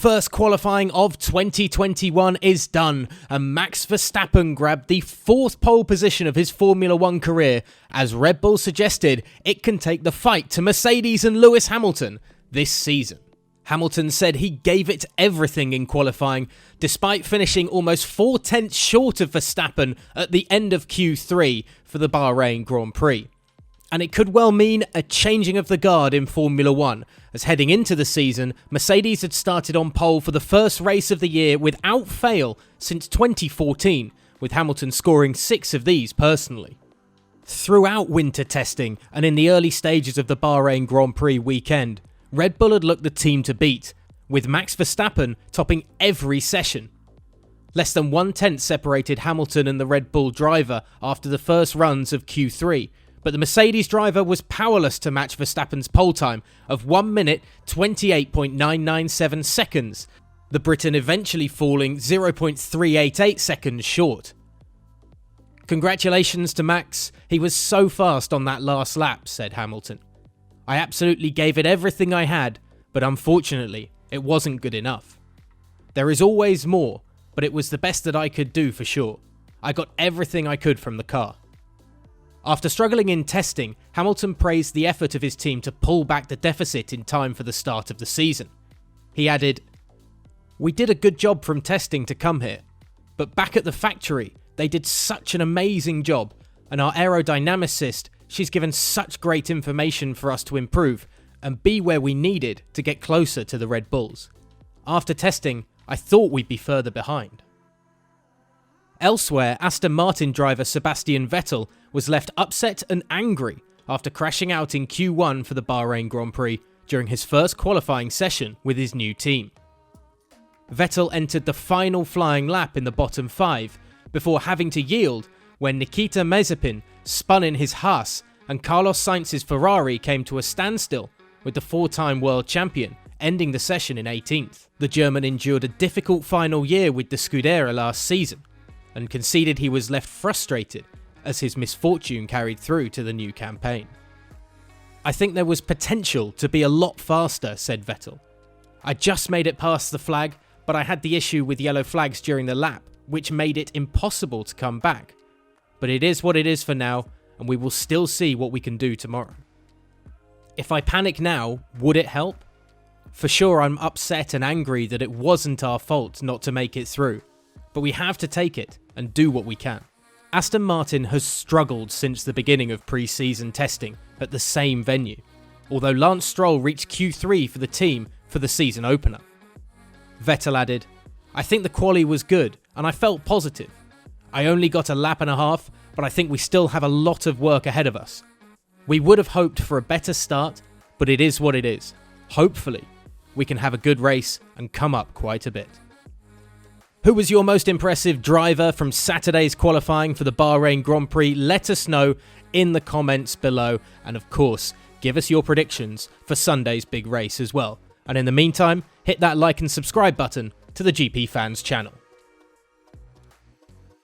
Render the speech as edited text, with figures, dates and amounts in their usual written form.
First qualifying of 2021 is done, and Max Verstappen grabbed the 4th pole position of his Formula 1 career. As Red Bull suggested, it can take the fight to Mercedes and Lewis Hamilton this season. Hamilton said he gave it everything in qualifying, despite finishing almost 4/10 short of Verstappen at the end of Q3 for the Bahrain Grand Prix. And it could well mean a changing of the guard in Formula 1, as heading into the season, Mercedes had started on pole for the first race of the year without fail since 2014, with Hamilton scoring 6 of these personally. Throughout winter testing and in the early stages of the Bahrain Grand Prix weekend, Red Bull had looked the team to beat, with Max Verstappen topping every session. Less than 1/10 separated Hamilton and the Red Bull driver after the first runs of Q3, but the Mercedes driver was powerless to match Verstappen's pole time of 1 minute 28.997 seconds, the Briton eventually falling 0.388 seconds short. "Congratulations to Max, he was so fast on that last lap," said Hamilton. "I absolutely gave it everything I had, but unfortunately, it wasn't good enough. There is always more, but it was the best that I could do for sure. I got everything I could from the car." After struggling in testing, Hamilton praised the effort of his team to pull back the deficit in time for the start of the season. He added, "We did a good job from testing to come here, but back at the factory, they did such an amazing job, and our aerodynamicist, she's given such great information for us to improve and be where we needed to get closer to the Red Bulls. After testing, I thought we'd be further behind." Elsewhere, Aston Martin driver Sebastian Vettel was left upset and angry after crashing out in Q1 for the Bahrain Grand Prix during his first qualifying session with his new team. Vettel entered the final flying lap in the bottom 5 before having to yield when Nikita Mazepin spun in his Haas and Carlos Sainz's Ferrari came to a standstill, with the 4-time world champion ending the session in 18th. The German endured a difficult final year with the Scuderia last season, and conceded he was left frustrated as his misfortune carried through to the new campaign. "I think there was potential to be a lot faster," said Vettel. "I just made it past the flag, but I had the issue with yellow flags during the lap, which made it impossible to come back. But it is what it is for now, and we will still see what we can do tomorrow. If I panic now, would it help? For sure, I'm upset and angry that it wasn't our fault not to make it through, but we have to take it and do what we can." Aston Martin has struggled since the beginning of pre-season testing at the same venue, although Lance Stroll reached Q3 for the team for the season opener. Vettel added, "I think the quali was good and I felt positive. I only got a lap and a half, but I think we still have a lot of work ahead of us. We would have hoped for a better start, but it is what it is. Hopefully, we can have a good race and come up quite a bit." Who was your most impressive driver from Saturday's qualifying for the Bahrain Grand Prix? Let us know in the comments below. And of course, give us your predictions for Sunday's big race as well. And in the meantime, hit that like and subscribe button to the GP Fans channel.